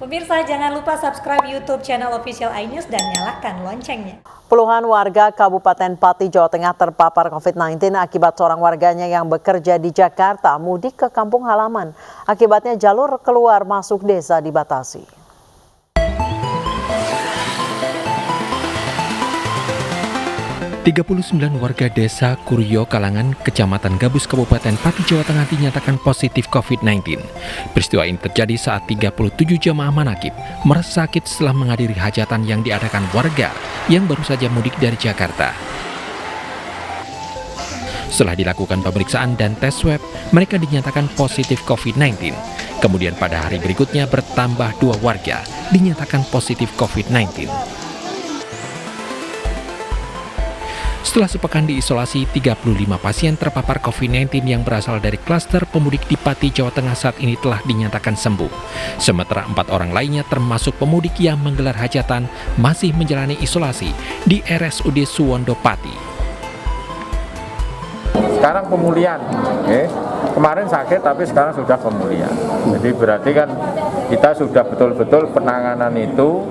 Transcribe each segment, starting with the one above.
Pemirsa, jangan lupa subscribe YouTube channel Official iNews dan nyalakan loncengnya. Puluhan warga Kabupaten Pati, Jawa Tengah terpapar COVID-19 akibat seorang warganya yang bekerja di Jakarta mudik ke kampung halaman. Akibatnya jalur keluar masuk desa dibatasi. "39 warga desa Kuryo Kalangan, Kecamatan Gabus, Kabupaten Pati, Jawa Tengah dinyatakan positif COVID-19. Peristiwa ini terjadi saat 37 jamaah manakib merasa sakit setelah menghadiri hajatan yang diadakan warga yang baru saja mudik dari Jakarta. Setelah dilakukan pemeriksaan dan tes swab, mereka dinyatakan positif COVID-19. Kemudian pada hari berikutnya bertambah 2 warga dinyatakan positif COVID-19. Setelah sepekan diisolasi, 35 pasien terpapar COVID-19 yang berasal dari klaster pemudik di Pati, Jawa Tengah saat ini telah dinyatakan sembuh. Sementara 4 orang lainnya termasuk pemudik yang menggelar hajatan masih menjalani isolasi di RSUD Suwondo Pati. Sekarang pemulihan, kemarin sakit tapi sekarang sudah pemulihan. Jadi berarti kan kita sudah betul-betul penanganan itu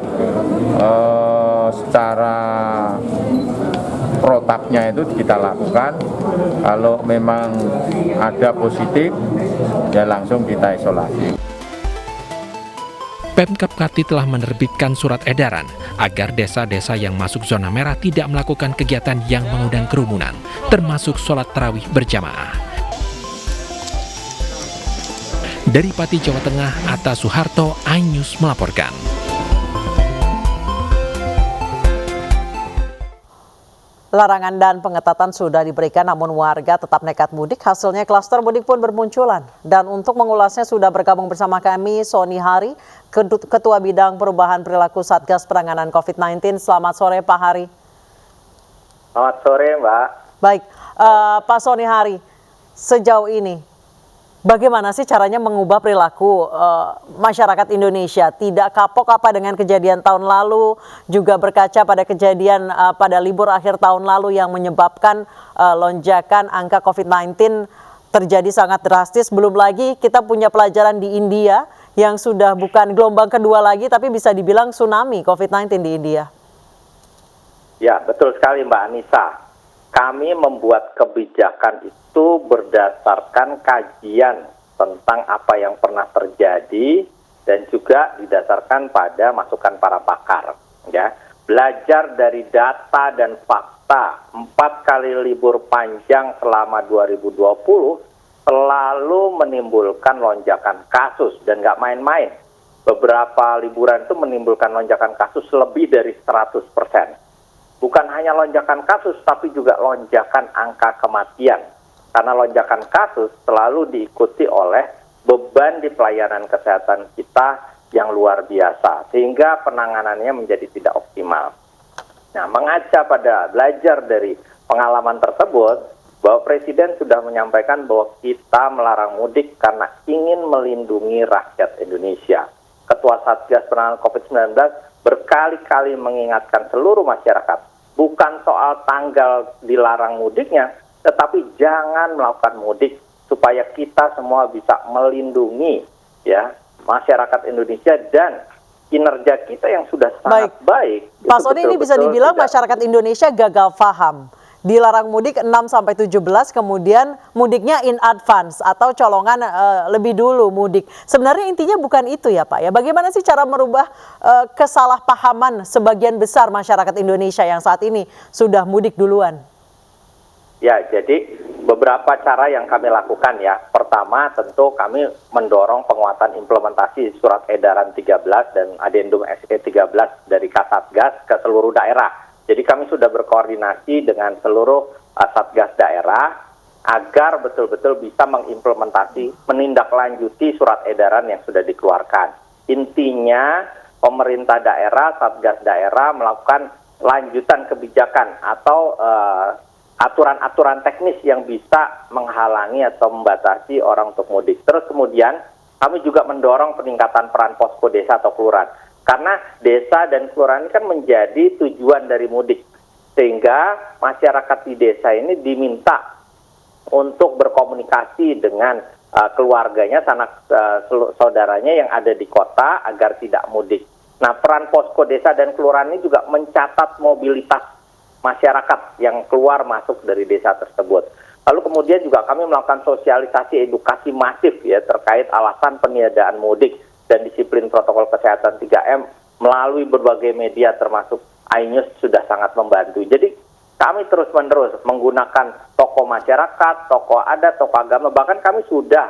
secara protapnya itu kita lakukan. Kalau memang ada positif, ya langsung kita isolasi. Pemkab Pati telah menerbitkan surat edaran agar desa-desa yang masuk zona merah tidak melakukan kegiatan yang mengundang kerumunan, termasuk sholat tarawih berjamaah. Dari Pati, Jawa Tengah, Atta Suharto, iNews melaporkan. Larangan dan pengetatan sudah diberikan, namun warga tetap nekat mudik. Hasilnya klaster mudik pun bermunculan. Dan untuk mengulasnya sudah bergabung bersama kami Sony Hari, Ketua Bidang Perubahan Perilaku Satgas Penanganan COVID-19. Selamat sore Pak Hari. Selamat sore Mbak. Baik, Pak Sony Hari, sejauh ini bagaimana sih caranya mengubah perilaku masyarakat Indonesia? Tidak kapok apa dengan kejadian tahun lalu, juga berkaca pada kejadian pada libur akhir tahun lalu yang menyebabkan lonjakan angka COVID-19 terjadi sangat drastis. Belum lagi kita punya pelajaran di India yang sudah bukan gelombang kedua lagi, tapi bisa dibilang tsunami COVID-19 di India. Ya, betul sekali Mbak Anissa. Kami membuat kebijakan itu berdasarkan kajian tentang apa yang pernah terjadi dan juga didasarkan pada masukan para pakar. Ya, belajar dari data dan fakta, 4 kali libur panjang selama 2020 selalu menimbulkan lonjakan kasus dan nggak main-main. Beberapa liburan itu menimbulkan lonjakan kasus lebih dari 100%. Bukan hanya lonjakan kasus, tapi juga lonjakan angka kematian. Karena lonjakan kasus selalu diikuti oleh beban di pelayanan kesehatan kita yang luar biasa, sehingga penanganannya menjadi tidak optimal. Nah, mengaca pada belajar dari pengalaman tersebut, bahwa Presiden sudah menyampaikan bahwa kita melarang mudik karena ingin melindungi rakyat Indonesia. Ketua Satgas Penanganan COVID-19 berkali-kali mengingatkan seluruh masyarakat, bukan soal tanggal dilarang mudiknya, tetapi jangan melakukan mudik supaya kita semua bisa melindungi ya masyarakat Indonesia dan kinerja kita yang sudah sangat baik. Pak Sony, ini bisa dibilang masyarakat Indonesia gagal paham. Dilarang mudik 6-17, kemudian mudiknya in advance atau colongan lebih dulu mudik. Sebenarnya intinya bukan itu ya Pak ya. Bagaimana sih cara merubah kesalahpahaman sebagian besar masyarakat Indonesia yang saat ini sudah mudik duluan? Ya, jadi beberapa cara yang kami lakukan ya. Pertama, tentu kami mendorong penguatan implementasi surat edaran 13 dan adendum SE 13 dari Kasatgas ke seluruh daerah. Jadi kami sudah berkoordinasi dengan seluruh Satgas daerah agar betul-betul bisa menindaklanjuti surat edaran yang sudah dikeluarkan. Intinya pemerintah daerah, Satgas daerah melakukan lanjutan kebijakan atau aturan-aturan teknis yang bisa menghalangi atau membatasi orang untuk mudik. Terus kemudian kami juga mendorong peningkatan peran posko desa atau kelurahan. Karena desa dan kelurahan ini kan menjadi tujuan dari mudik. Sehingga masyarakat di desa ini diminta untuk berkomunikasi dengan keluarganya, sanak saudaranya yang ada di kota agar tidak mudik. Nah, peran posko desa dan kelurahan ini juga mencatat mobilitas masyarakat yang keluar masuk dari desa tersebut. Lalu kemudian juga kami melakukan sosialisasi edukasi masif ya terkait alasan peniadaan mudik dan disiplin protokol kesehatan 3M melalui berbagai media termasuk iNews sudah sangat membantu. Jadi kami terus-menerus menggunakan tokoh masyarakat, tokoh adat, tokoh agama, bahkan kami sudah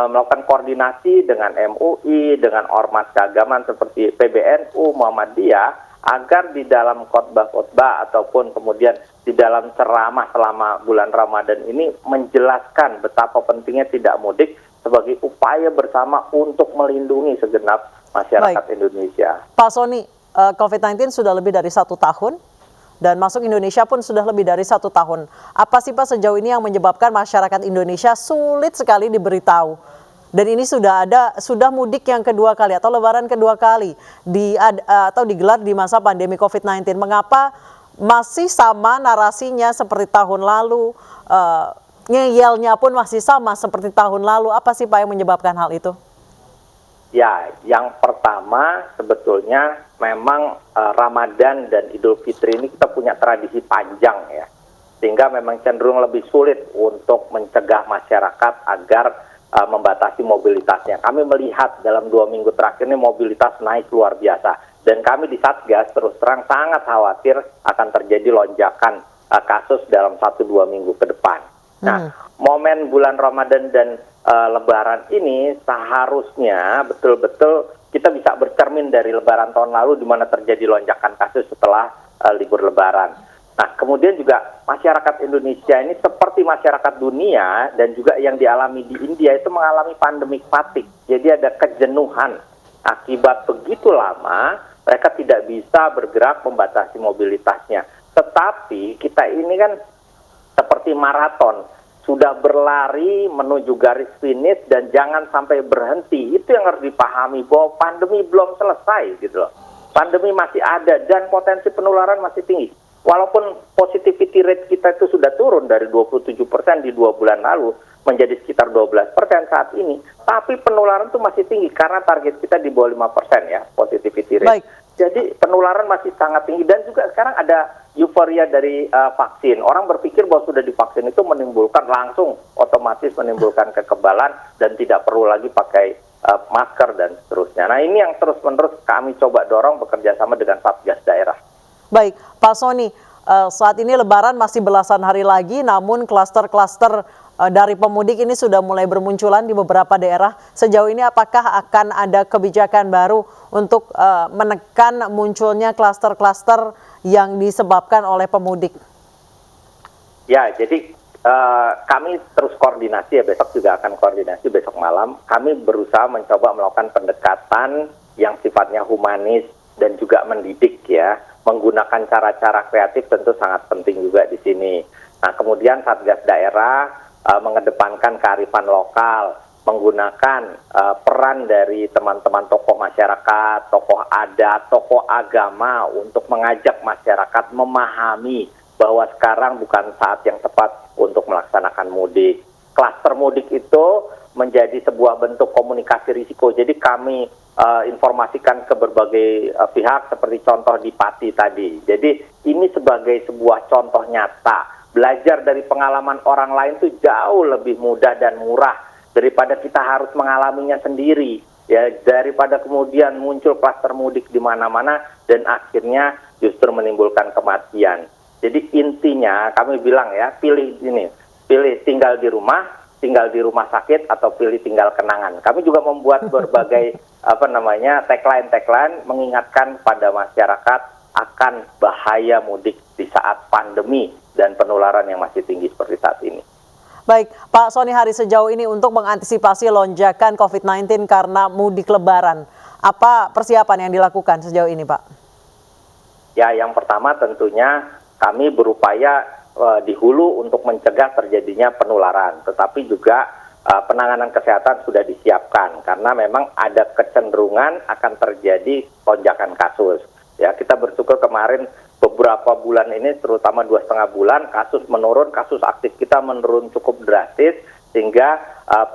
melakukan koordinasi dengan MUI, dengan ormas keagamaan seperti PBNU, Muhammadiyah, agar di dalam khotbah-khotbah ataupun kemudian di dalam ceramah selama bulan Ramadan ini menjelaskan betapa pentingnya tidak mudik sebagai upaya bersama untuk melindungi segenap masyarakat Indonesia. Pak Sony, COVID-19 sudah lebih dari 1 tahun dan masuk Indonesia pun sudah lebih dari 1 tahun. Apa sih Pak sejauh ini yang menyebabkan masyarakat Indonesia sulit sekali diberitahu? Dan ini sudah mudik yang kedua kali atau lebaran kedua kali atau digelar di masa pandemi COVID-19. Mengapa masih sama narasinya seperti tahun lalu, ngeyelnya pun masih sama seperti tahun lalu? Apa sih Pak yang menyebabkan hal itu? Ya, yang pertama sebetulnya memang Ramadan dan Idul Fitri ini kita punya tradisi panjang ya. Sehingga memang cenderung lebih sulit untuk mencegah masyarakat agar membatasi mobilitasnya. Kami melihat dalam 2 minggu terakhir ini mobilitas naik luar biasa. Dan kami di Satgas terus terang sangat khawatir akan terjadi lonjakan kasus dalam 1-2 minggu ke depan. Nah, momen bulan Ramadan dan Lebaran ini seharusnya betul-betul kita bisa bercermin dari Lebaran tahun lalu di mana terjadi lonjakan kasus setelah libur Lebaran. Nah, kemudian juga masyarakat Indonesia ini seperti masyarakat dunia dan juga yang dialami di India itu mengalami pandemic fatigue. Jadi ada kejenuhan. Akibat begitu lama, mereka tidak bisa bergerak membatasi mobilitasnya. Tetapi kita ini kan seperti maraton. Sudah berlari menuju garis finish dan jangan sampai berhenti. Itu yang harus dipahami bahwa pandemi belum selesai gitu loh. Pandemi masih ada dan potensi penularan masih tinggi. Walaupun positivity rate kita itu sudah turun dari 27% di 2 bulan lalu menjadi sekitar 12% saat ini, tapi penularan itu masih tinggi karena target kita di bawah 5% ya positivity rate. Baik. Jadi penularan masih sangat tinggi dan juga sekarang ada euforia dari vaksin. Orang berpikir bahwa sudah divaksin itu menimbulkan langsung otomatis menimbulkan kekebalan dan tidak perlu lagi pakai masker dan seterusnya. Nah, ini yang terus-menerus kami coba dorong bekerja sama dengan Satgas daerah. Baik, Pak Sony, saat ini Lebaran masih belasan hari lagi, namun klaster-klaster dari pemudik ini sudah mulai bermunculan di beberapa daerah. Sejauh ini apakah akan ada kebijakan baru untuk menekan munculnya klaster-klaster yang disebabkan oleh pemudik? Ya, jadi kami terus koordinasi ya, besok juga akan koordinasi besok malam. Kami berusaha mencoba melakukan pendekatan yang sifatnya humanis dan juga mendidik ya. Menggunakan cara-cara kreatif tentu sangat penting juga di sini. Nah, kemudian Satgas daerah mengedepankan kearifan lokal, menggunakan peran dari teman-teman tokoh masyarakat, tokoh adat, tokoh agama untuk mengajak masyarakat memahami bahwa sekarang bukan saat yang tepat untuk melaksanakan mudik. Klaster mudik itu menjadi sebuah bentuk komunikasi risiko. Jadi kami informasikan ke berbagai pihak seperti contoh di Pati tadi. Jadi ini sebagai sebuah contoh nyata. Belajar dari pengalaman orang lain itu jauh lebih mudah dan murah daripada kita harus mengalaminya sendiri. Ya, daripada kemudian muncul klaster mudik di mana-mana dan akhirnya justru menimbulkan kematian. Jadi intinya kami bilang ya, pilih tinggal di rumah sakit atau pilih tinggal kenangan. Kami juga membuat berbagai tagline mengingatkan pada masyarakat akan bahaya mudik di saat pandemi dan penularan yang masih tinggi seperti saat ini. Baik, Pak Sony Hari, sejauh ini untuk mengantisipasi lonjakan COVID-19 karena mudik Lebaran, apa persiapan yang dilakukan sejauh ini, Pak? Ya, yang pertama tentunya kami berupaya di hulu untuk mencegah terjadinya penularan, tetapi juga penanganan kesehatan sudah disiapkan karena memang ada kecenderungan akan terjadi lonjakan kasus. Ya, kita bersyukur kemarin beberapa bulan ini, terutama 2,5 bulan, kasus menurun, kasus aktif kita menurun cukup drastis sehingga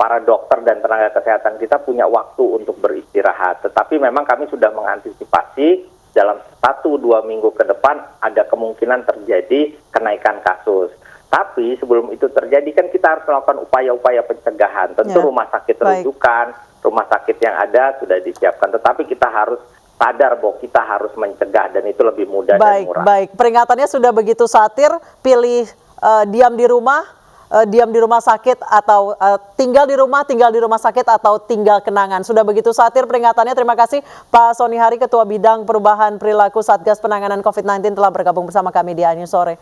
para dokter dan tenaga kesehatan kita punya waktu untuk beristirahat. Tetapi memang kami sudah mengantisipasi dalam 1-2 minggu ke depan ada kemungkinan terjadi kenaikan kasus. Tapi sebelum itu terjadi kan kita harus melakukan upaya-upaya pencegahan. Tentu rumah sakit rujukan, rumah sakit yang ada sudah disiapkan. Tetapi kita harus sadar bahwa kita harus mencegah dan itu lebih mudah dan murah. Baik, peringatannya sudah begitu satir, pilih diam di rumah sakit atau tinggal di rumah sakit atau tinggal kenangan. Sudah begitu satir peringatannya. Terima kasih Pak Sony Hari, Ketua Bidang Perubahan Perilaku Satgas Penanganan COVID-19 telah bergabung bersama kami di iNews Sore.